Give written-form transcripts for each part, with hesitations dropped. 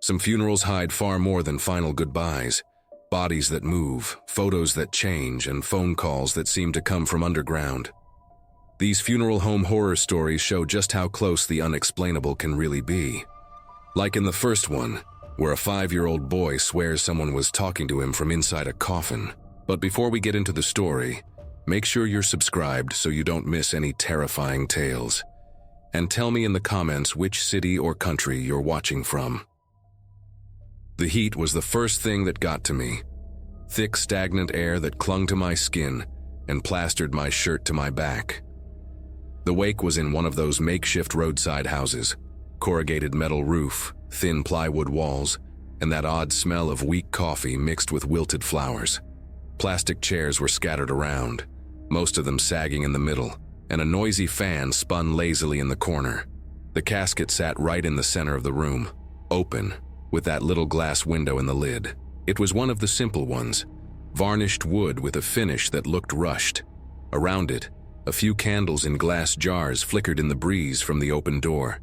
Some funerals hide far more than final goodbyes. Bodies that move, photos that change, and phone calls that seem to come from underground. These funeral home horror stories show just how close the unexplainable can really be. Like in the first one, where a 5-year-old boy swears someone was talking to him from inside a coffin. But before we get into the story, make sure you're subscribed so you don't miss any terrifying tales. And tell me in the comments which city or country you're watching from. The heat was the first thing that got to me. Thick, stagnant air that clung to my skin and plastered my shirt to my back. The wake was in one of those makeshift roadside houses. Corrugated metal roof, thin plywood walls, and that odd smell of weak coffee mixed with wilted flowers. Plastic chairs were scattered around, most of them sagging in the middle, and a noisy fan spun lazily in the corner. The casket sat right in the center of the room, open, with that little glass window in the lid. It was one of the simple ones, varnished wood with a finish that looked rushed. Around it, a few candles in glass jars flickered in the breeze from the open door.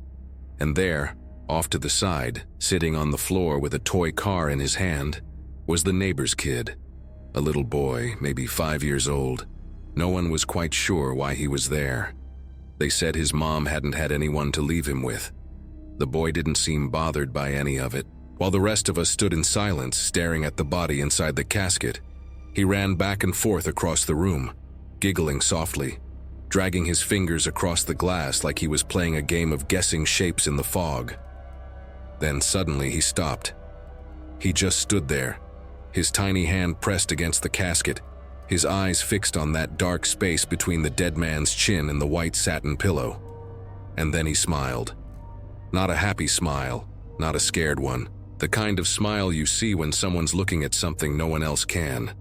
And there, off to the side, sitting on the floor with a toy car in his hand, was the neighbor's kid. A little boy, maybe 5 years old. No one was quite sure why he was there. They said his mom hadn't had anyone to leave him with. The boy didn't seem bothered by any of it. While the rest of us stood in silence, staring at the body inside the casket, he ran back and forth across the room, giggling softly, dragging his fingers across the glass like he was playing a game of guessing shapes in the fog. Then suddenly he stopped. He just stood there, his tiny hand pressed against the casket, his eyes fixed on that dark space between the dead man's chin and the white satin pillow. And then he smiled. Not a happy smile, not a scared one. The kind of smile you see when someone's looking at something no one else can.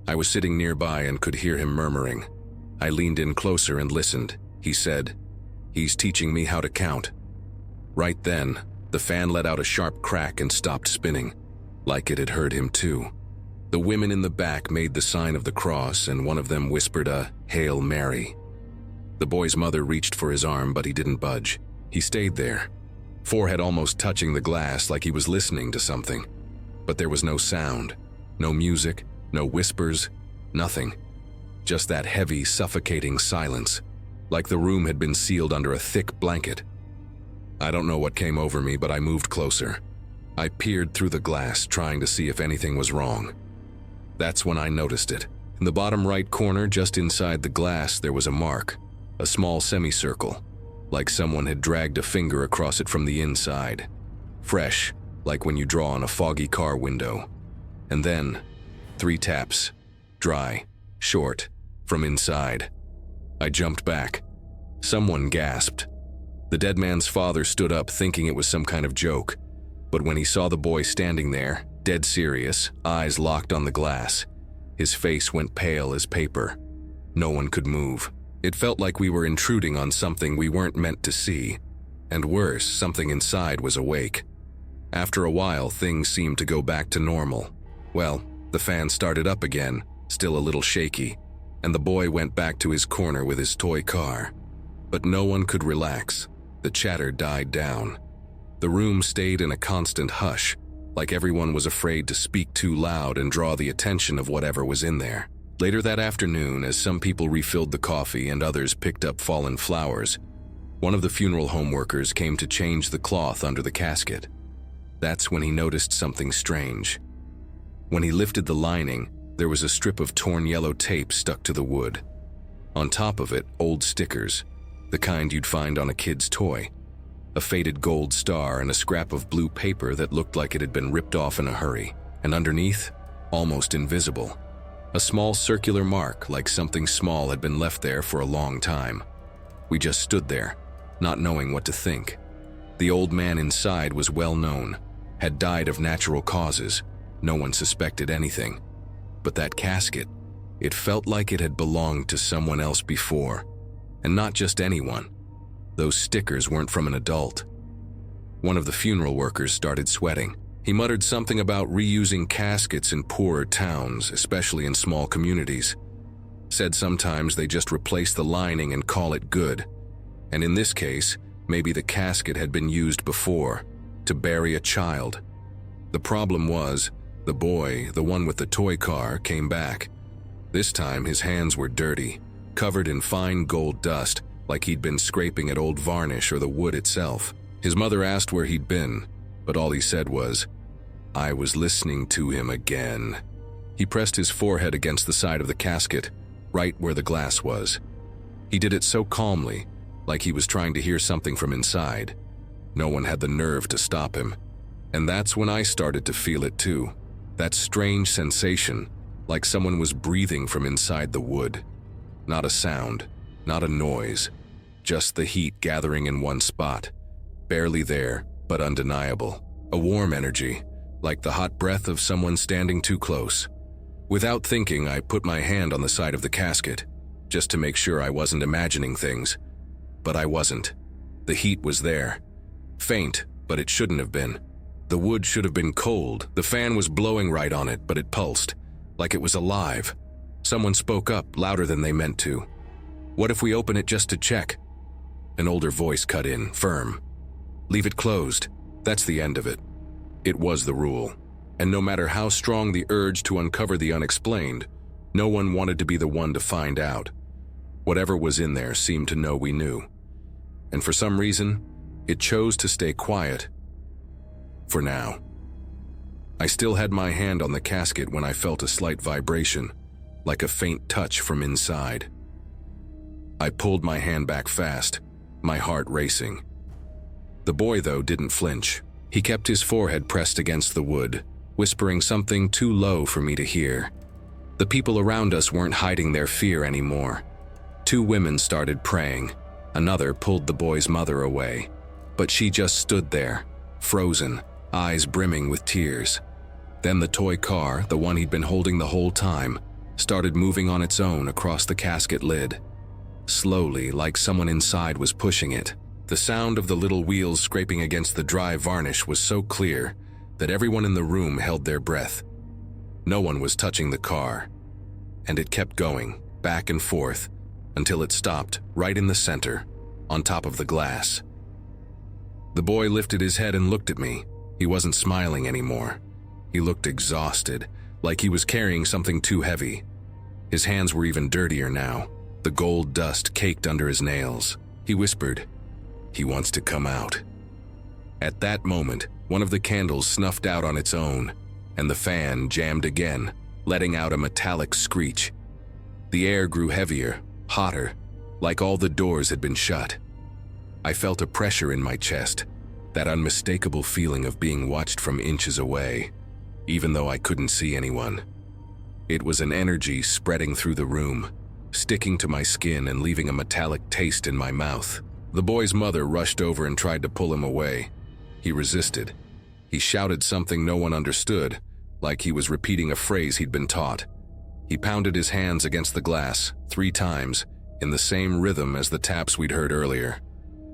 I was sitting nearby and could hear him murmuring. I leaned in closer and listened. He said, "He's teaching me how to count." Right then, the fan let out a sharp crack and stopped spinning, like it had heard him too. The women in the back made the sign of the cross, and one of them whispered a "Hail Mary." The boy's mother reached for his arm, but he didn't budge. He stayed there, forehead almost touching the glass like he was listening to something. But there was no sound, no music, no whispers, nothing. Just that heavy, suffocating silence, like the room had been sealed under a thick blanket. I don't know what came over me, but I moved closer. I peered through the glass, trying to see if anything was wrong. That's when I noticed it. In the bottom right corner, just inside the glass, there was a mark, a small semicircle, like someone had dragged a finger across it from the inside. Fresh, like when you draw on a foggy car window. And then, 3 taps, dry, short, from inside. I jumped back. Someone gasped. The dead man's father stood up, thinking it was some kind of joke. But when he saw the boy standing there, dead serious, eyes locked on the glass, his face went pale as paper. No one could move. It felt like we were intruding on something we weren't meant to see. And worse, something inside was awake. After a while, things seemed to go back to normal. Well, the fan started up again, still a little shaky, and the boy went back to his corner with his toy car. But no one could relax. The chatter died down. The room stayed in a constant hush, like everyone was afraid to speak too loud and draw the attention of whatever was in there. Later that afternoon, as some people refilled the coffee and others picked up fallen flowers, one of the funeral home workers came to change the cloth under the casket. That's when he noticed something strange. When he lifted the lining, there was a strip of torn yellow tape stuck to the wood. On top of it, old stickers, the kind you'd find on a kid's toy. A faded gold star and a scrap of blue paper that looked like it had been ripped off in a hurry. And underneath, almost invisible, a small circular mark like something small had been left there for a long time. We just stood there, not knowing what to think. The old man inside was well known, had died of natural causes. No one suspected anything. But that casket, it felt like it had belonged to someone else before. And not just anyone. Those stickers weren't from an adult. One of the funeral workers started sweating. He muttered something about reusing caskets in poorer towns, especially in small communities. Said sometimes they just replace the lining and call it good. And in this case, maybe the casket had been used before, to bury a child, The problem was, the boy, the one with the toy car, came back. This time his hands were dirty, covered in fine gold dust, like he'd been scraping at old varnish or the wood itself. His mother asked where he'd been, but all he said was, "I was listening to him again." He pressed his forehead against the side of the casket, right where the glass was. He did it so calmly, like he was trying to hear something from inside. No one had the nerve to stop him. And that's when I started to feel it too. That strange sensation, like someone was breathing from inside the wood. Not a sound, not a noise, just the heat gathering in one spot. Barely there, but undeniable. A warm energy, like the hot breath of someone standing too close. Without thinking, I put my hand on the side of the casket, just to make sure I wasn't imagining things. But I wasn't. The heat was there. Faint, but it shouldn't have been. The wood should have been cold. The fan was blowing right on it, but it pulsed, like it was alive. Someone spoke up, louder than they meant to. "What if we open it just to check?" An older voice cut in, firm. "Leave it closed. That's the end of it." It was the rule. And no matter how strong the urge to uncover the unexplained, no one wanted to be the one to find out. Whatever was in there seemed to know we knew. And for some reason, it chose to stay quiet. For now. I still had my hand on the casket when I felt a slight vibration, like a faint touch from inside. I pulled my hand back fast, my heart racing. The boy, though, didn't flinch. He kept his forehead pressed against the wood, whispering something too low for me to hear. The people around us weren't hiding their fear anymore. Two women started praying. Another pulled the boy's mother away. But she just stood there, frozen, eyes brimming with tears. Then the toy car, the one he'd been holding the whole time, started moving on its own across the casket lid. Slowly, like someone inside was pushing it. The sound of the little wheels scraping against the dry varnish was so clear that everyone in the room held their breath. No one was touching the car. And it kept going, back and forth, until it stopped right in the center, on top of the glass. The boy lifted his head and looked at me. He wasn't smiling anymore. He looked exhausted, like he was carrying something too heavy. His hands were even dirtier now, the gold dust caked under his nails. He whispered, "He wants to come out." At that moment, one of the candles snuffed out on its own, and the fan jammed again, letting out a metallic screech. The air grew heavier, hotter, like all the doors had been shut. I felt a pressure in my chest, that unmistakable feeling of being watched from inches away, even though I couldn't see anyone. It was an energy spreading through the room, sticking to my skin and leaving a metallic taste in my mouth. The boy's mother rushed over and tried to pull him away. He resisted. He shouted something no one understood, like he was repeating a phrase he'd been taught. He pounded his hands against the glass 3 times, in the same rhythm as the taps we'd heard earlier.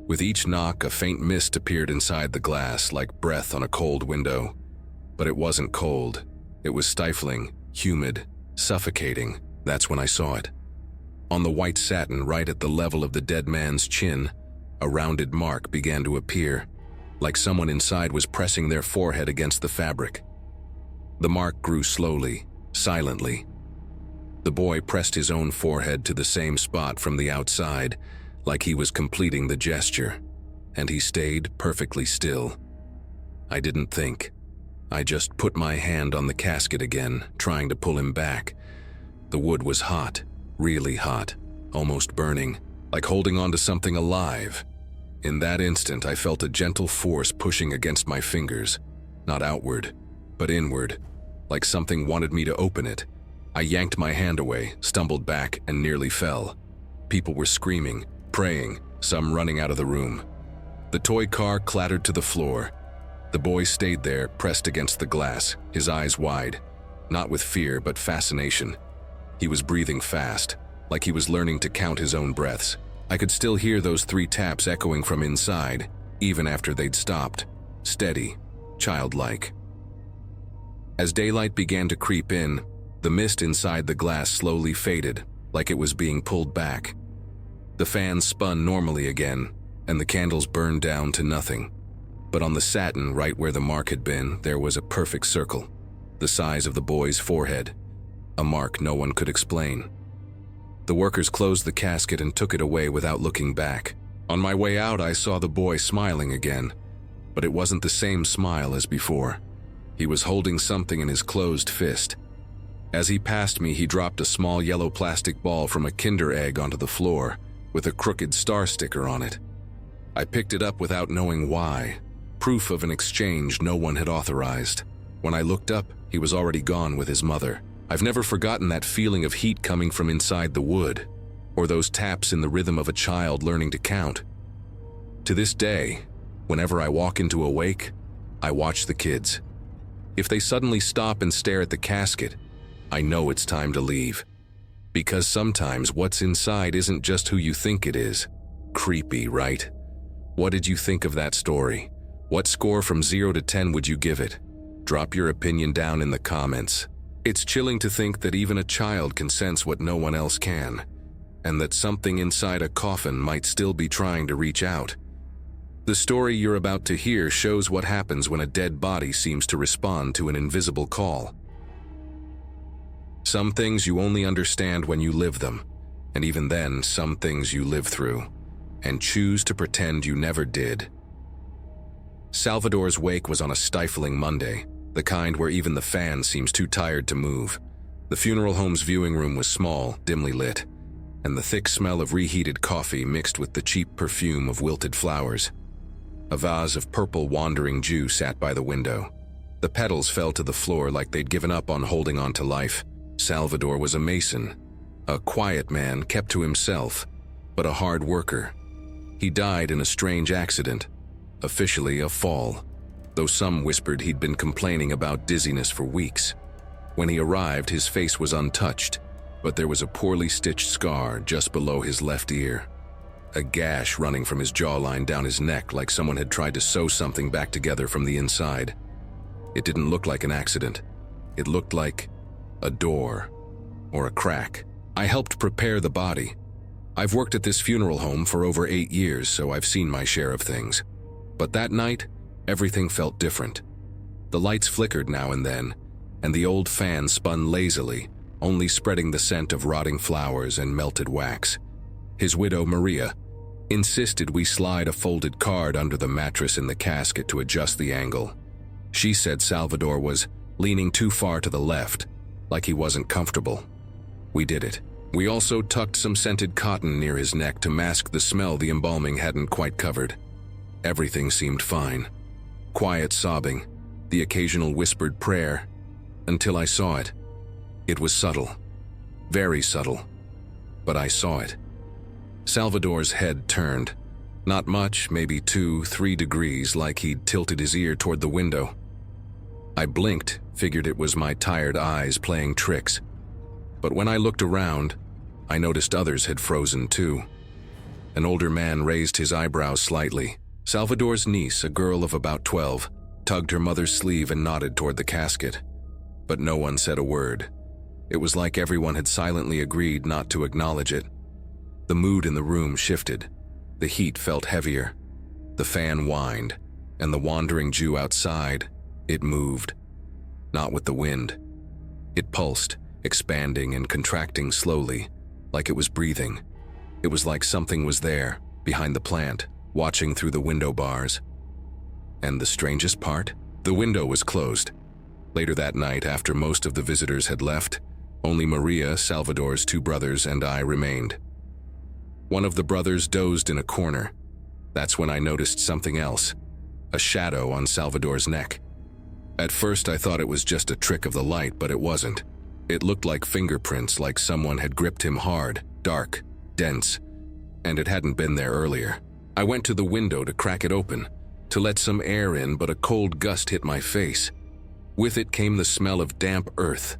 With each knock, a faint mist appeared inside the glass, like breath on a cold window. But it wasn't cold. It was stifling, humid, suffocating. That's when I saw it. On the white satin right at the level of the dead man's chin, a rounded mark began to appear, like someone inside was pressing their forehead against the fabric. The mark grew slowly, silently. The boy pressed his own forehead to the same spot from the outside, like he was completing the gesture, and he stayed perfectly still. I didn't think. I just put my hand on the casket again, trying to pull him back. The wood was hot, really hot, almost burning, like holding on to something alive. In that instant, I felt a gentle force pushing against my fingers, not outward, but inward, like something wanted me to open it. I yanked my hand away, stumbled back, and nearly fell. People were screaming, praying, some running out of the room. The toy car clattered to the floor. The boy stayed there, pressed against the glass, his eyes wide, not with fear but fascination. He was breathing fast, like he was learning to count his own breaths. I could still hear those 3 taps echoing from inside, even after they'd stopped, steady, childlike. As daylight began to creep in, the mist inside the glass slowly faded, like it was being pulled back. The fan spun normally again, and the candles burned down to nothing. But on the satin, right where the mark had been, there was a perfect circle, the size of the boy's forehead, a mark no one could explain. The workers closed the casket and took it away without looking back. On my way out, I saw the boy smiling again, but it wasn't the same smile as before. He was holding something in his closed fist. As he passed me, he dropped a small yellow plastic ball from a Kinder Egg onto the floor, with a crooked star sticker on it. I picked it up without knowing why, proof of an exchange no one had authorized. When I looked up, he was already gone with his mother. I've never forgotten that feeling of heat coming from inside the wood, or those taps in the rhythm of a child learning to count. To this day, whenever I walk into a wake, I watch the kids. If they suddenly stop and stare at the casket, I know it's time to leave. Because sometimes what's inside isn't just who you think it is. Creepy, right? What did you think of that story? What score from 0 to 10 would you give it? Drop your opinion down in the comments. It's chilling to think that even a child can sense what no one else can, and that something inside a coffin might still be trying to reach out. The story you're about to hear shows what happens when a dead body seems to respond to an invisible call. Some things you only understand when you live them, and even then, some things you live through, and choose to pretend you never did. Salvador's wake was on a stifling Monday, the kind where even the fan seems too tired to move. The funeral home's viewing room was small, dimly lit, and the thick smell of reheated coffee mixed with the cheap perfume of wilted flowers. A vase of purple wandering Jew sat by the window. The petals fell to the floor like they'd given up on holding on to life. Salvador was a mason, a quiet man kept to himself, but a hard worker. He died in a strange accident, officially a fall, though some whispered he'd been complaining about dizziness for weeks. When he arrived, his face was untouched, but there was a poorly stitched scar just below his left ear. A gash running from his jawline down his neck like someone had tried to sew something back together from the inside. It didn't look like an accident. It looked like a door or a crack. I helped prepare the body. I've worked at this funeral home for over 8 years, so I've seen my share of things. But that night, everything felt different. The lights flickered now and then, and the old fan spun lazily, only spreading the scent of rotting flowers and melted wax. His widow, Maria, insisted we slide a folded card under the mattress in the casket to adjust the angle. She said Salvador was leaning too far to the left, like he wasn't comfortable. We did it. We also tucked some scented cotton near his neck to mask the smell the embalming hadn't quite covered. Everything seemed fine. Quiet sobbing, the occasional whispered prayer, until I saw it. It was subtle, very subtle, but I saw it. Salvador's head turned, not much, maybe 2-3 degrees, like he'd tilted his ear toward the window. I blinked, figured it was my tired eyes playing tricks. But when I looked around, I noticed others had frozen too. An older man raised his eyebrows slightly. Salvador's niece, a girl of about 12, tugged her mother's sleeve and nodded toward the casket. But no one said a word. It was like everyone had silently agreed not to acknowledge it. The mood in the room shifted. The heat felt heavier. The fan whined, and the wandering Jew outside, it moved. Not with the wind. It pulsed, expanding and contracting slowly, like it was breathing. It was like something was there, behind the plant, watching through the window bars. And the strangest part? The window was closed. Later that night, after most of the visitors had left, only Maria, Salvador's 2 brothers, and I remained. One of the brothers dozed in a corner. That's when I noticed something else, a shadow on Salvador's neck. At first I thought it was just a trick of the light, but it wasn't. It looked like fingerprints, like someone had gripped him hard, dark, dense, and it hadn't been there earlier. I went to the window to crack it open, to let some air in, but a cold gust hit my face. With it came the smell of damp earth.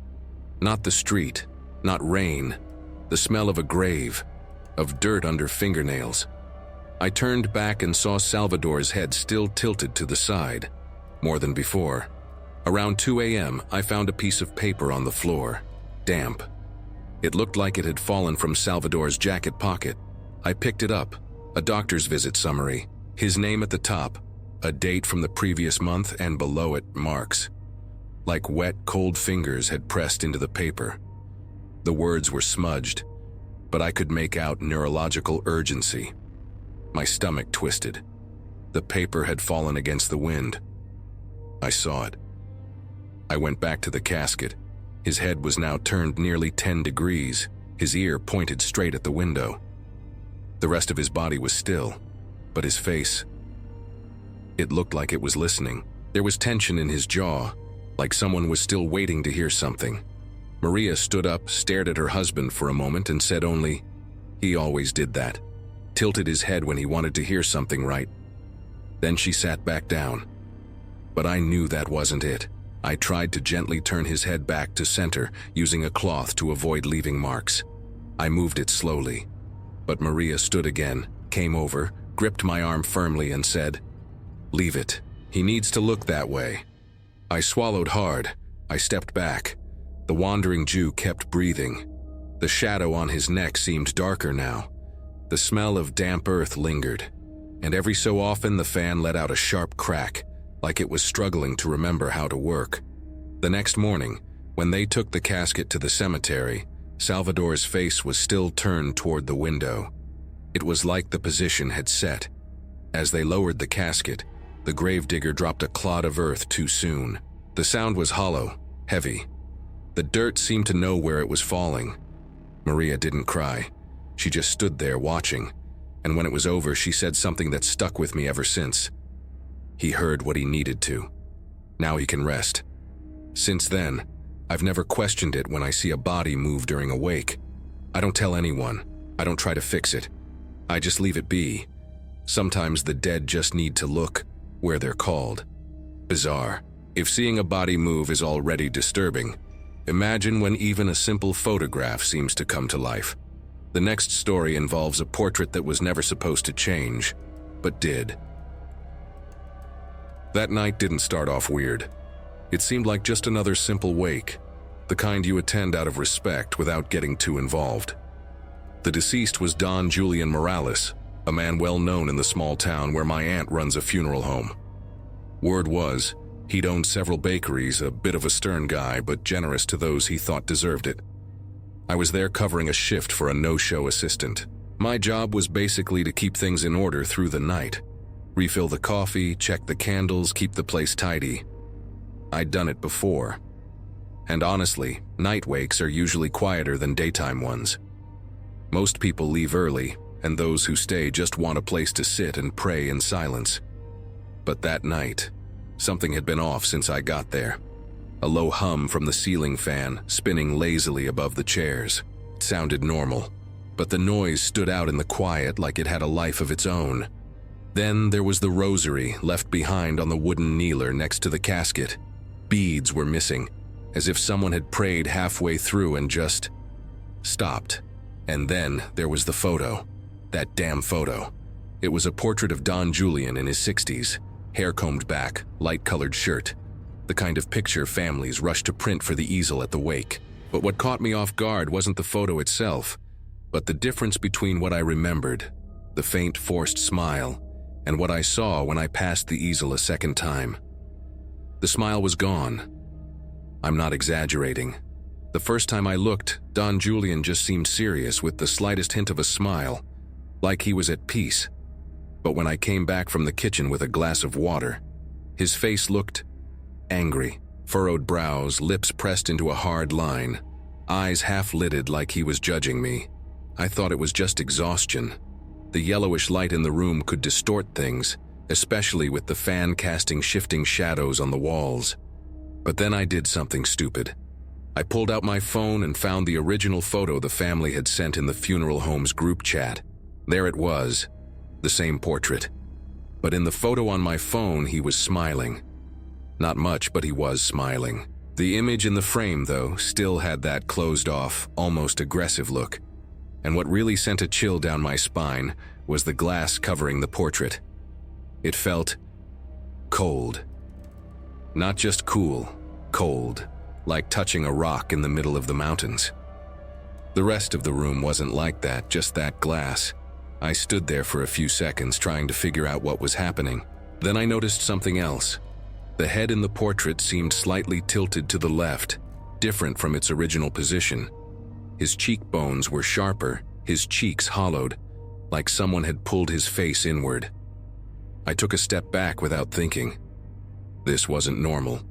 Not the street, not rain, the smell of a grave, of dirt under fingernails. I turned back and saw Salvador's head still tilted to the side, more than before. Around 2 a.m., I found a piece of paper on the floor, damp. It looked like it had fallen from Salvador's jacket pocket. I picked it up, a doctor's visit summary, his name at the top, a date from the previous month, and below it, marks. Like wet, cold fingers had pressed into the paper. The words were smudged, but I could make out neurological urgency. My stomach twisted. The paper had fallen against the wind. I saw it. I went back to the casket. His head was now turned nearly 10 degrees, his ear pointed straight at the window. The rest of his body was still, but his face, it looked like it was listening. There was tension in his jaw, like someone was still waiting to hear something. Maria stood up, stared at her husband for a moment, and said only, "He always did that." Tilted his head when he wanted to hear something, right? Then she sat back down. But I knew that wasn't it. I tried to gently turn his head back to center, using a cloth to avoid leaving marks. I moved it slowly. But Maria stood again, came over, gripped my arm firmly, and said, "Leave it. He needs to look that way." I swallowed hard. I stepped back. The wandering Jew kept breathing. The shadow on his neck seemed darker now. The smell of damp earth lingered, and every so often the fan let out a sharp crack, like it was struggling to remember how to work. The next morning, when they took the casket to the cemetery, Salvador's face was still turned toward the window. It was like the position had set. As they lowered the casket, the gravedigger dropped a clod of earth too soon. The sound was hollow, heavy. The dirt seemed to know where it was falling. Maria didn't cry. She just stood there watching, and when it was over, she said something that stuck with me ever since. "He heard what he needed to. Now he can rest." Since then, I've never questioned it when I see a body move during a wake. I don't tell anyone. I don't try to fix it. I just leave it be. Sometimes the dead just need to look where they're called. Bizarre. If seeing a body move is already disturbing, imagine when even a simple photograph seems to come to life. The next story involves a portrait that was never supposed to change, but did. That night didn't start off weird. It seemed like just another simple wake, the kind you attend out of respect without getting too involved. The deceased was Don Julian Morales, a man well known in the small town where my aunt runs a funeral home. Word was, he'd owned several bakeries, a bit of a stern guy, but generous to those he thought deserved it. I was there covering a shift for a no-show assistant. My job was basically to keep things in order through the night. Refill the coffee, check the candles, keep the place tidy. I'd done it before. And honestly, night wakes are usually quieter than daytime ones. Most people leave early, and those who stay just want a place to sit and pray in silence. But that night, something had been off since I got there. A low hum from the ceiling fan, spinning lazily above the chairs. It sounded normal, but the noise stood out in the quiet like it had a life of its own. Then there was the rosary left behind on the wooden kneeler next to the casket. Beads were missing, as if someone had prayed halfway through and just stopped. And then there was the photo. That damn photo. It was a portrait of Don Julian in his 60s, hair combed back, light-colored shirt. The kind of picture families rush to print for the easel at the wake. But what caught me off guard wasn't the photo itself, but the difference between what I remembered, the faint forced smile, and what I saw when I passed the easel a second time. The smile was gone. I'm not exaggerating. The first time I looked, Don Julian just seemed serious with the slightest hint of a smile, like he was at peace. But when I came back from the kitchen with a glass of water, his face looked angry, furrowed brows, lips pressed into a hard line, eyes half-lidded like he was judging me. I thought it was just exhaustion. The yellowish light in the room could distort things, especially with the fan casting shifting shadows on the walls. But then I did something stupid. I pulled out my phone and found the original photo the family had sent in the funeral home's group chat. There it was, the same portrait. But in the photo on my phone, he was smiling. Not much, but he was smiling. The image in the frame, though, still had that closed-off, almost aggressive look. And what really sent a chill down my spine was the glass covering the portrait. It felt cold. Not just cool, cold, like touching a rock in the middle of the mountains. The rest of the room wasn't like that, just that glass. I stood there for a few seconds trying to figure out what was happening. Then I noticed something else. The head in the portrait seemed slightly tilted to the left, different from its original position. His cheekbones were sharper, his cheeks hollowed, like someone had pulled his face inward. I took a step back without thinking. This wasn't normal.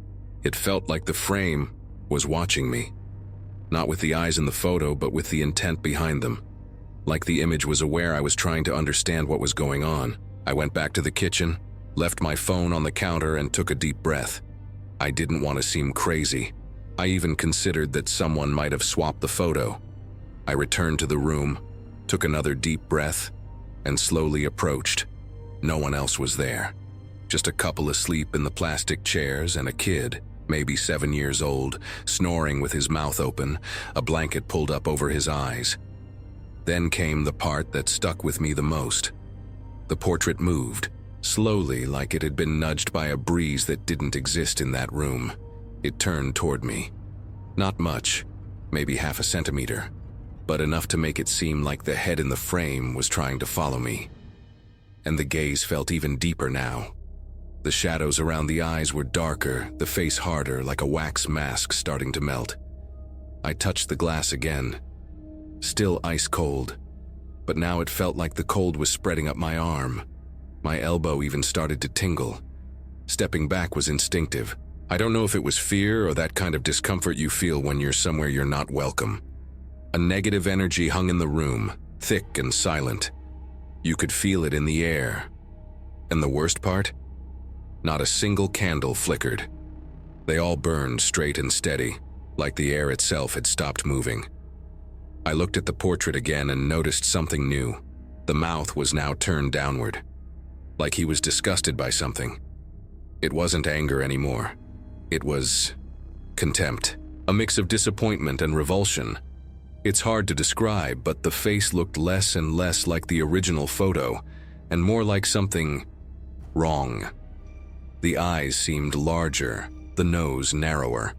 It felt like the frame was watching me. Not with the eyes in the photo, but with the intent behind them. Like the image was aware I was trying to understand what was going on. I went back to the kitchen, left my phone on the counter, and took a deep breath. I didn't want to seem crazy. I even considered that someone might have swapped the photo. I returned to the room, took another deep breath, and slowly approached. No one else was there. Just a couple asleep in the plastic chairs and a kid, maybe 7 years old, snoring with his mouth open, a blanket pulled up over his eyes. Then came the part that stuck with me the most. The portrait moved, slowly, like it had been nudged by a breeze that didn't exist in that room. It turned toward me. Not much, maybe half a centimeter, but enough to make it seem like the head in the frame was trying to follow me. And the gaze felt even deeper now. The shadows around the eyes were darker, the face harder, like a wax mask starting to melt. I touched the glass again. Still ice cold, but now it felt like the cold was spreading up my arm. My elbow even started to tingle. Stepping back was instinctive. I don't know if it was fear or that kind of discomfort you feel when you're somewhere you're not welcome. A negative energy hung in the room, thick and silent. You could feel it in the air. And the worst part? Not a single candle flickered. They all burned straight and steady, like the air itself had stopped moving. I looked at the portrait again and noticed something new. The mouth was now turned downward, like he was disgusted by something. It wasn't anger anymore. It was contempt, a mix of disappointment and revulsion. It's hard to describe, but the face looked less and less like the original photo, and more like something wrong. The eyes seemed larger, the nose narrower.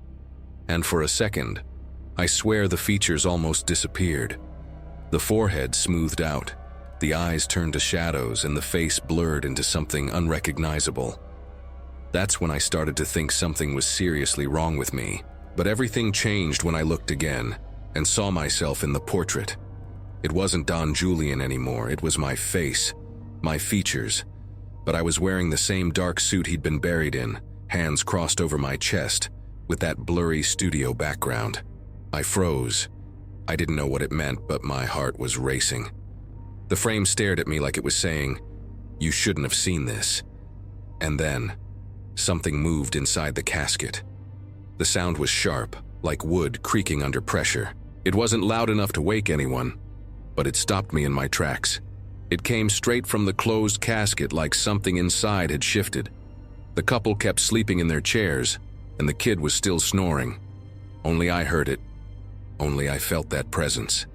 And for a second, I swear the features almost disappeared. The forehead smoothed out, the eyes turned to shadows, and the face blurred into something unrecognizable. That's when I started to think something was seriously wrong with me. But everything changed when I looked again and saw myself in the portrait. It wasn't Don Julian anymore, it was my face, my features. But I was wearing the same dark suit he'd been buried in, hands crossed over my chest, with that blurry studio background. I froze. I didn't know what it meant, but my heart was racing. The frame stared at me like it was saying, "You shouldn't have seen this." And then, something moved inside the casket. The sound was sharp, like wood creaking under pressure. It wasn't loud enough to wake anyone, but it stopped me in my tracks. It came straight from the closed casket, like something inside had shifted. The couple kept sleeping in their chairs, and the kid was still snoring. Only I heard it. Only I felt that presence.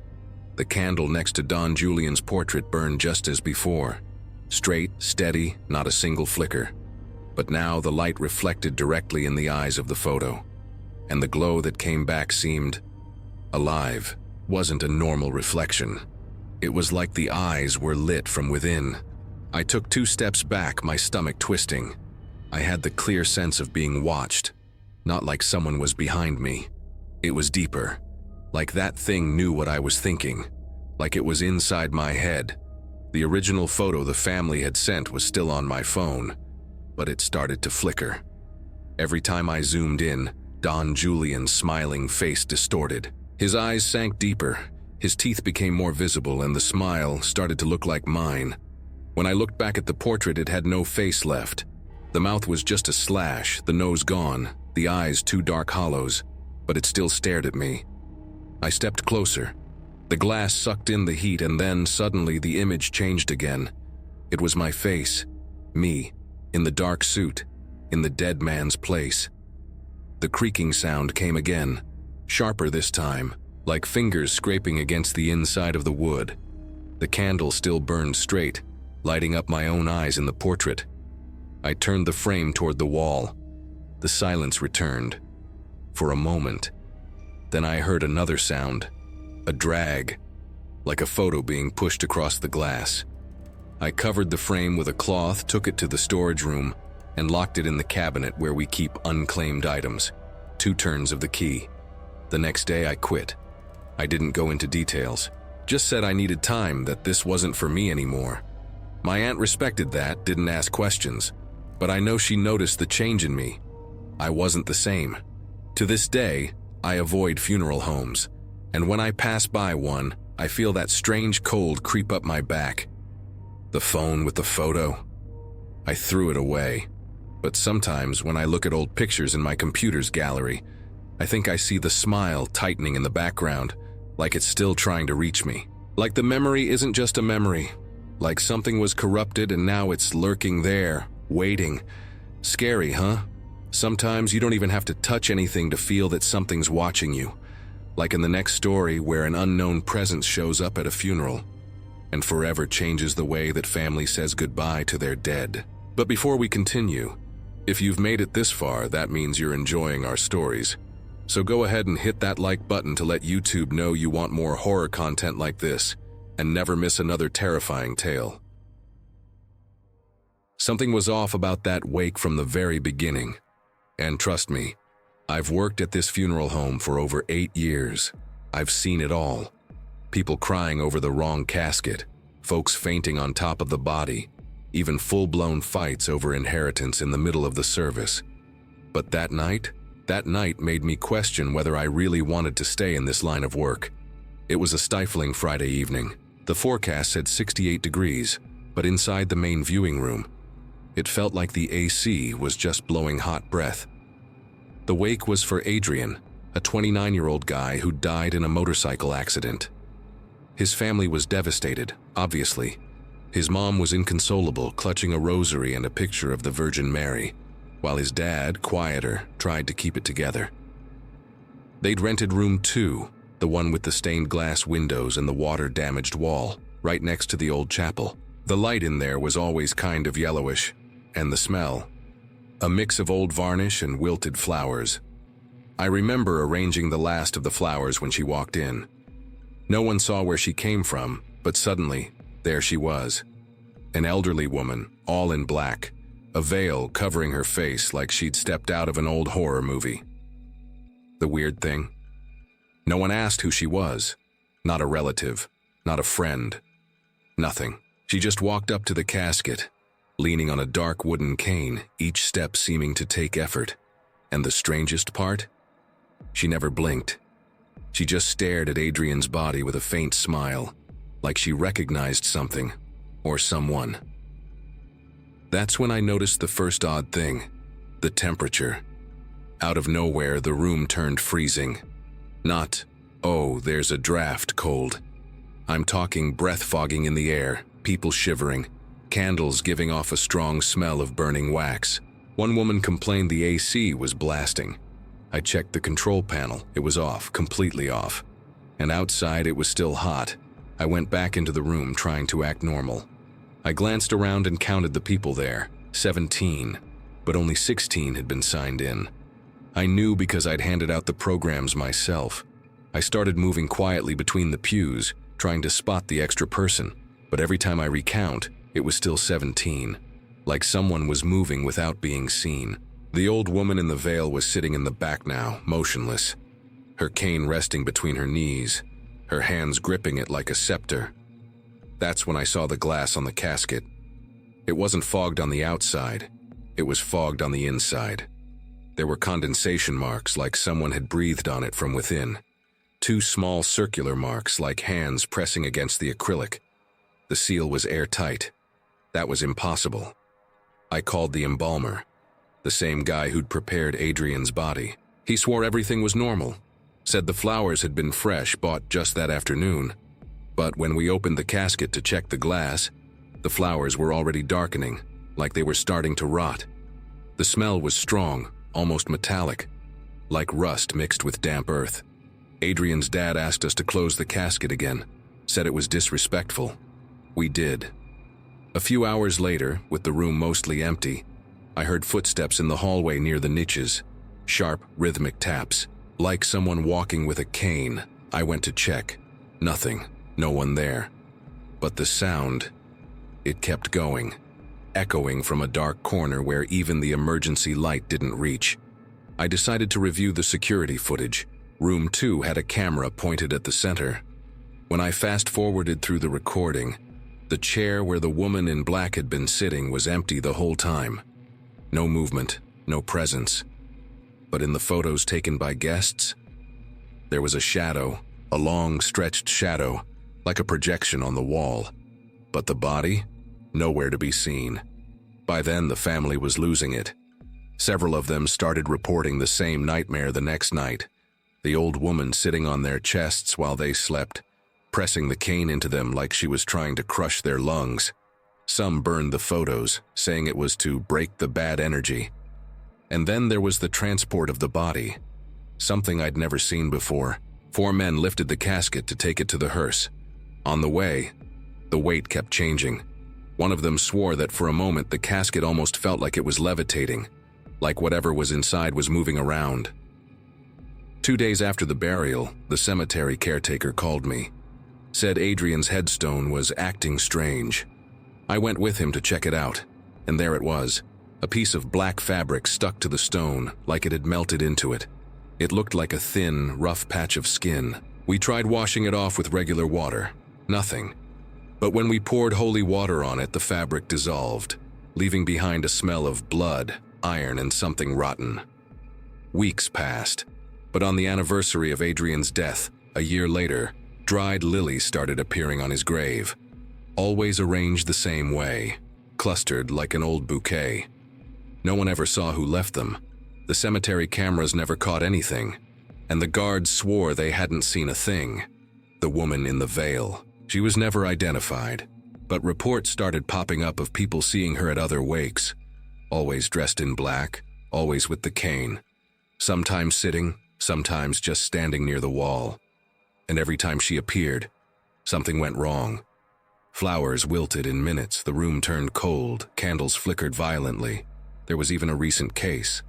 The candle next to Don Julian's portrait burned just as before. Straight, steady, not a single flicker. But now the light reflected directly in the eyes of the photo, and the glow that came back seemed alive. Wasn't a normal reflection. It was like the eyes were lit from within. I took 2 steps back, my stomach twisting. I had the clear sense of being watched, not like someone was behind me. It was deeper, like that thing knew what I was thinking, like it was inside my head. The original photo the family had sent was still on my phone, but it started to flicker. Every time I zoomed in, Don Julian's smiling face distorted. His eyes sank deeper, his teeth became more visible, and the smile started to look like mine. When I looked back at the portrait, it had no face left. The mouth was just a slash, the nose gone, the eyes 2 dark hollows, but it still stared at me. I stepped closer. The glass sucked in the heat, and then suddenly the image changed again. It was my face, me, in the dark suit, in the dead man's place. The creaking sound came again, sharper this time, like fingers scraping against the inside of the wood. The candle still burned straight, lighting up my own eyes in the portrait. I turned the frame toward the wall. The silence returned. For a moment. Then I heard another sound, a drag, like a photo being pushed across the glass. I covered the frame with a cloth, took it to the storage room, and locked it in the cabinet where we keep unclaimed items. 2 turns of the key. The next day I quit. I didn't go into details. Just said I needed time, that this wasn't for me anymore. My aunt respected that, didn't ask questions, but I know she noticed the change in me. I wasn't the same. To this day, I avoid funeral homes, and when I pass by one, I feel that strange cold creep up my back. The phone with the photo? I threw it away, but sometimes when I look at old pictures in my computer's gallery, I think I see the smile tightening in the background, like it's still trying to reach me. Like the memory isn't just a memory. Like something was corrupted and now it's lurking there, waiting. Scary, huh? Sometimes you don't even have to touch anything to feel that something's watching you. Like in the next story where an unknown presence shows up at a funeral and forever changes the way that family says goodbye to their dead. But before we continue, if you've made it this far, that means you're enjoying our stories. So go ahead and hit that like button to let YouTube know you want more horror content like this, and never miss another terrifying tale. Something was off about that wake from the very beginning. And trust me, I've worked at this funeral home for over 8 years. I've seen it all. People crying over the wrong casket, folks fainting on top of the body, even full-blown fights over inheritance in the middle of the service. But that night made me question whether I really wanted to stay in this line of work. It was a stifling Friday evening. The forecast said 68 degrees, but inside the main viewing room, it felt like the AC was just blowing hot breath. The wake was for Adrian, a 29-year-old guy who died in a motorcycle accident. His family was devastated, obviously. His mom was inconsolable, clutching a rosary and a picture of the Virgin Mary, while his dad, quieter, tried to keep it together. They'd rented room 2, the one with the stained glass windows and the water-damaged wall, right next to the old chapel. The light in there was always kind of yellowish, and the smell, a mix of old varnish and wilted flowers. I remember arranging the last of the flowers when she walked in. No one saw where she came from, but suddenly, there she was. An elderly woman, all in black, a veil covering her face like she'd stepped out of an old horror movie. The weird thing? No one asked who she was. Not a relative, not a friend, nothing. She just walked up to the casket, leaning on a dark wooden cane, each step seeming to take effort. And the strangest part? She never blinked. She just stared at Adrian's body with a faint smile, like she recognized something, or someone. That's when I noticed the first odd thing, the temperature. Out of nowhere, the room turned freezing. Not, oh, there's a draft cold. I'm talking breath fogging in the air, people shivering, candles giving off a strong smell of burning wax. One woman complained the AC was blasting. I checked the control panel. It was off, completely off. And outside it was still hot. I went back into the room trying to act normal. I glanced around and counted the people there, 17, but only 16 had been signed in. I knew because I'd handed out the programs myself. I started moving quietly between the pews, trying to spot the extra person, but every time I recount, it was still 17, like someone was moving without being seen. The old woman in the veil was sitting in the back now, motionless, her cane resting between her knees, her hands gripping it like a scepter. That's when I saw the glass on the casket. It wasn't fogged on the outside, it was fogged on the inside. There were condensation marks like someone had breathed on it from within. 2 small circular marks like hands pressing against the acrylic. The seal was airtight. That was impossible. I called the embalmer, the same guy who'd prepared Adrian's body. He swore everything was normal, said the flowers had been fresh, bought just that afternoon. But when we opened the casket to check the glass, the flowers were already darkening, like they were starting to rot. The smell was strong, almost metallic, like rust mixed with damp earth. Adrian's dad asked us to close the casket again, said it was disrespectful. We did. A few hours later, with the room mostly empty, I heard footsteps in the hallway near the niches, sharp, rhythmic taps, like someone walking with a cane. I went to check. Nothing. No one there. But the sound, It kept going, echoing from a dark corner where even the emergency light didn't reach. I decided to review the security footage. Room 2 had a camera pointed at the center. When I fast-forwarded through the recording, the chair where the woman in black had been sitting was empty the whole time. No movement, no presence. But in the photos taken by guests, there was a shadow, a long, stretched shadow, like a projection on the wall. But the body? Nowhere to be seen. By then, the family was losing it. Several of them started reporting the same nightmare the next night. The old woman sitting on their chests while they slept, pressing the cane into them like she was trying to crush their lungs. Some burned the photos, saying it was to break the bad energy. And then there was the transport of the body. Something I'd never seen before. 4 men lifted the casket to take it to the hearse. On the way, the weight kept changing. One of them swore that for a moment the casket almost felt like it was levitating, like whatever was inside was moving around. 2 days after the burial, the cemetery caretaker called me. Said Adrian's headstone was acting strange. I went with him to check it out, and there it was, a piece of black fabric stuck to the stone like it had melted into it. It looked like a thin, rough patch of skin. We tried washing it off with regular water. Nothing. But when we poured holy water on it, the fabric dissolved, leaving behind a smell of blood, iron, and something rotten. Weeks passed, but on the anniversary of Adrian's death, a year later, dried lilies started appearing on his grave, always arranged the same way, clustered like an old bouquet. No one ever saw who left them. The cemetery cameras never caught anything, and the guards swore they hadn't seen a thing. The woman in the veil. She was never identified, but reports started popping up of people seeing her at other wakes, always dressed in black, always with the cane, sometimes sitting, sometimes just standing near the wall. And every time she appeared, something went wrong. Flowers wilted in minutes, the room turned cold, candles flickered violently. There was even a recent case,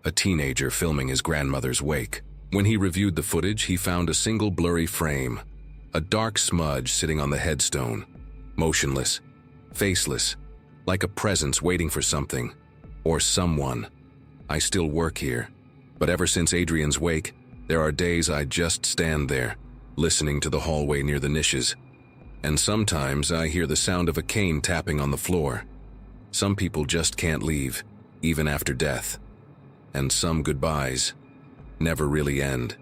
a teenager filming his grandmother's wake. When he reviewed the footage, he found a single blurry frame, a dark smudge sitting on the headstone, motionless, faceless, like a presence waiting for something, or someone. I still work here, but ever since Adrian's wake, there are days I just stand there, listening to the hallway near the niches, and sometimes I hear the sound of a cane tapping on the floor. Some people just can't leave, even after death. And some goodbyes never really end.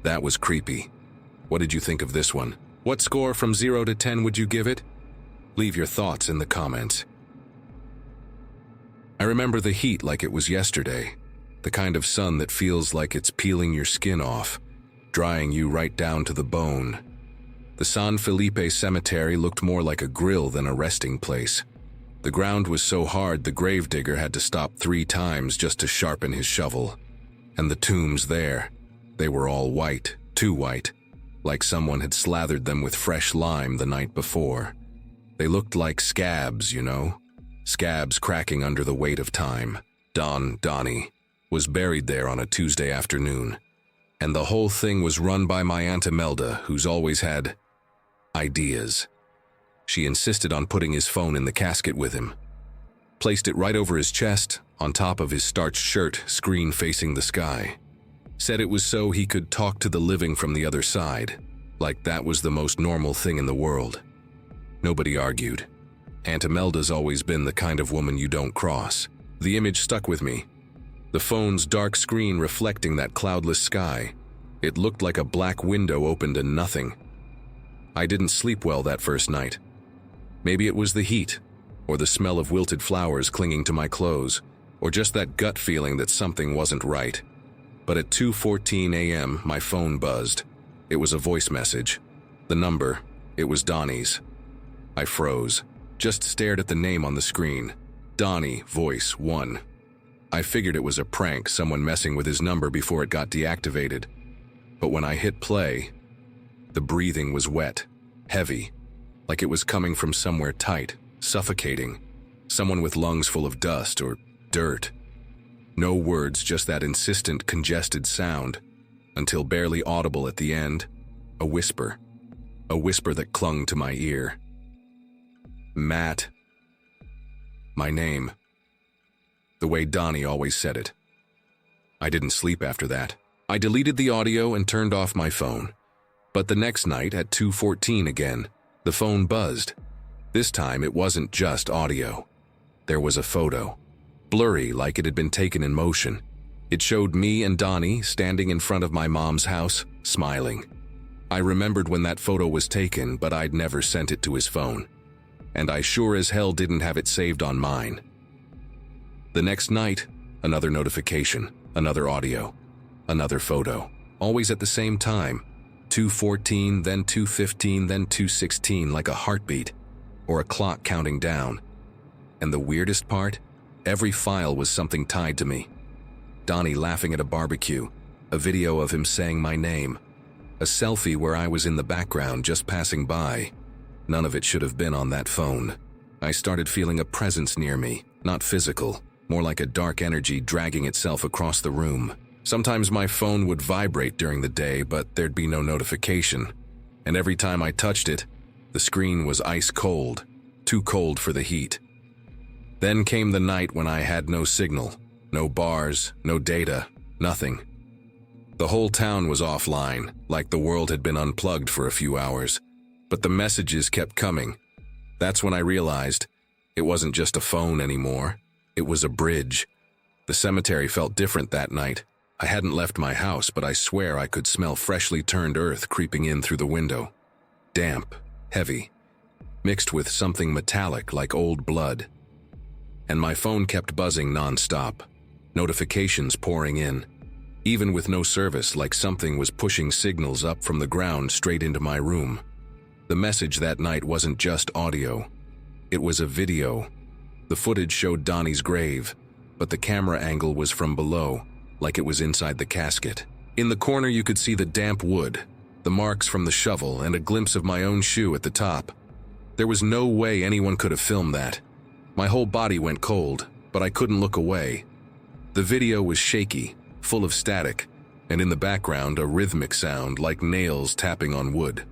That was creepy. What did you think of this one? What score from 0 to 10 would you give it? Leave your thoughts in the comments. I remember the heat like it was yesterday, the kind of sun that feels like it's peeling your skin off, drying you right down to the bone. The San Felipe Cemetery looked more like a grill than a resting place. The ground was so hard the gravedigger had to stop 3 times just to sharpen his shovel. And the tombs there, they were all white, too white, like someone had slathered them with fresh lime the night before. They looked like scabs, you know? Scabs cracking under the weight of time. Donnie, was buried there on a Tuesday afternoon. And the whole thing was run by my Aunt Imelda, who's always had ideas. She insisted on putting his phone in the casket with him. Placed it right over his chest, on top of his starched shirt, screen facing the sky. Said it was so he could talk to the living from the other side, like that was the most normal thing in the world. Nobody argued. Aunt Imelda's always been the kind of woman you don't cross. The image stuck with me. The phone's dark screen reflecting that cloudless sky. It looked like a black window opened to nothing. I didn't sleep well that first night. Maybe it was the heat, or the smell of wilted flowers clinging to my clothes, or just that gut feeling that something wasn't right. But at 2:14 a.m., my phone buzzed. It was a voice message. The number, it was Donnie's. I froze, just stared at the name on the screen. Donnie, voice 1. I figured it was a prank, someone messing with his number before it got deactivated. But when I hit play, the breathing was wet, heavy, like it was coming from somewhere tight, suffocating. Someone with lungs full of dust or dirt. No words, just that insistent, congested sound, until barely audible at the end, a whisper that clung to my ear. Matt, My name. The way Donnie always said it. I didn't sleep after that. I deleted the audio and turned off my phone. But the next night at 2:14 again, the phone buzzed. This time it wasn't just audio. There was a photo, blurry like it had been taken in motion. It showed me and Donnie standing in front of my mom's house, smiling. I remembered when that photo was taken, but I'd never sent it to his phone. And I sure as hell didn't have it saved on mine. The next night, another notification, another audio, another photo. Always at the same time. 2:14, then 2:15, then 2:16, like a heartbeat, or a clock counting down. And the weirdest part? Every file was something tied to me. Donnie laughing at a barbecue, a video of him saying my name, a selfie where I was in the background just passing by. None of it should have been on that phone. I started feeling a presence near me, not physical, more like a dark energy dragging itself across the room. Sometimes my phone would vibrate during the day, but there'd be no notification. And every time I touched it, the screen was ice cold, too cold for the heat. Then came the night when I had no signal, no bars, no data, nothing. The whole town was offline, like the world had been unplugged for a few hours. But the messages kept coming. That's when I realized it wasn't just a phone anymore. It was a bridge. The cemetery felt different that night. I hadn't left my house, but I swear I could smell freshly turned earth creeping in through the window. Damp, heavy, mixed with something metallic like old blood. And my phone kept buzzing nonstop, notifications pouring in. Even with no service, like something was pushing signals up from the ground straight into my room. The message that night wasn't just audio. It was a video. The footage showed Donnie's grave, but the camera angle was from below, like it was inside the casket. In the corner you could see the damp wood, the marks from the shovel, and a glimpse of my own shoe at the top. There was no way anyone could have filmed that. My whole body went cold, but I couldn't look away. The video was shaky, full of static, and in the background a rhythmic sound like nails tapping on wood.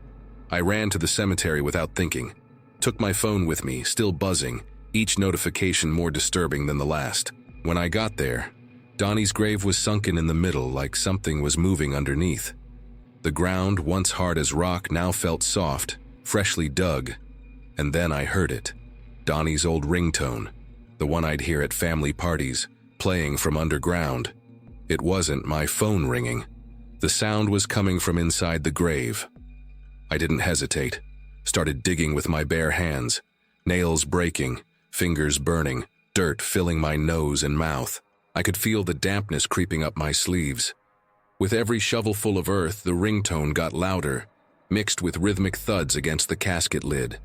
I ran to the cemetery without thinking, took my phone with me, still buzzing, each notification more disturbing than the last. When I got there, Donnie's grave was sunken in the middle like something was moving underneath. The ground, once hard as rock, now felt soft, freshly dug. And then I heard it. Donnie's old ringtone, the one I'd hear at family parties, playing from underground. It wasn't my phone ringing. The sound was coming from inside the grave. I didn't hesitate, started digging with my bare hands, nails breaking, fingers burning, dirt filling my nose and mouth. I could feel the dampness creeping up my sleeves. With every shovelful of earth, the ringtone got louder, mixed with rhythmic thuds against the casket lid.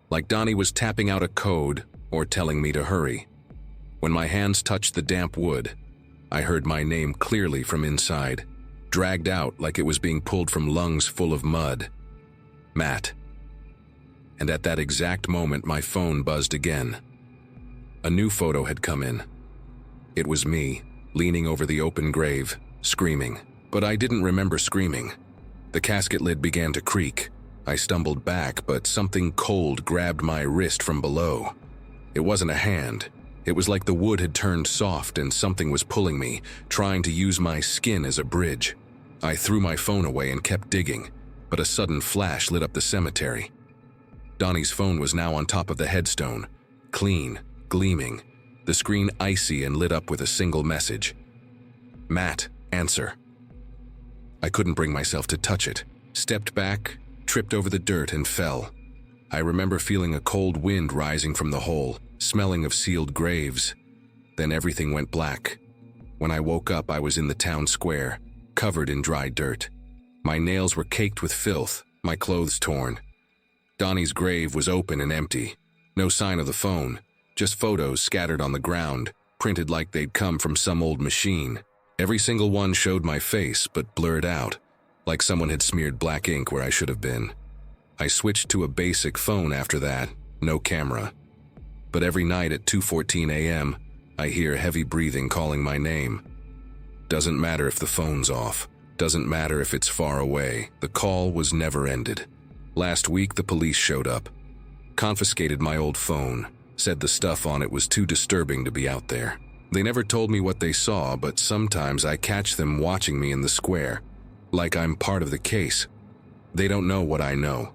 Like Donnie was tapping out a code or telling me to hurry. When my hands touched the damp wood, I heard my name clearly from inside, dragged out like it was being pulled from lungs full of mud. Matt. And at that exact moment, my phone buzzed again. A new photo had come in. It was me, leaning over the open grave, screaming. But I didn't remember screaming. The casket lid began to creak. I stumbled back, but something cold grabbed my wrist from below. It wasn't a hand. It was like the wood had turned soft and something was pulling me, trying to use my skin as a bridge. I threw my phone away and kept digging, but a sudden flash lit up the cemetery. Donnie's phone was now on top of the headstone, clean, gleaming, the screen icy and lit up with a single message. Matt, answer. I couldn't bring myself to touch it, stepped back, tripped over the dirt and fell. I remember feeling a cold wind rising from the hole, smelling of sealed graves. Then everything went black. When I woke up, I was in the town square, covered in dry dirt. My nails were caked with filth, my clothes torn. Donnie's grave was open and empty. No sign of the phone, just photos scattered on the ground, printed like they'd come from some old machine. Every single one showed my face, but blurred out, like someone had smeared black ink where I should have been. I switched to a basic phone after that, no camera. But every night at 2:14 a.m., I hear heavy breathing calling my name. Doesn't matter if the phone's off. Doesn't matter if it's far away. The call was never ended. Last week, the police showed up. Confiscated my old phone. said the stuff on it was too disturbing to be out there. They never told me what they saw, but sometimes I catch them watching me in the square, like I'm part of the case. They don't know what I know.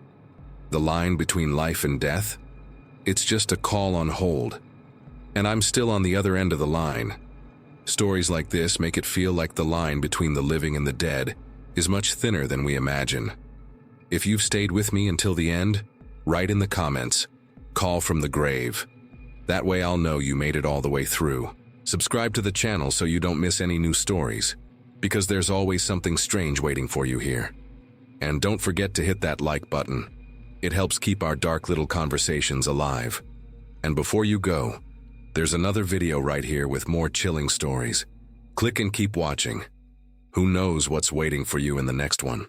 The line between life and death? It's just a call on hold. And I'm still on the other end of the line. Stories like this make it feel like the line between the living and the dead is much thinner than we imagine. If you've stayed with me until the end, write in the comments, "Call from the grave." That way I'll know you made it all the way through. Subscribe to the channel so you don't miss any new stories, because there's always something strange waiting for you here. And don't forget to hit that like button. It helps keep our dark little conversations alive. And before you go, there's another video right here with more chilling stories. Click and keep watching. Who knows what's waiting for you in the next one?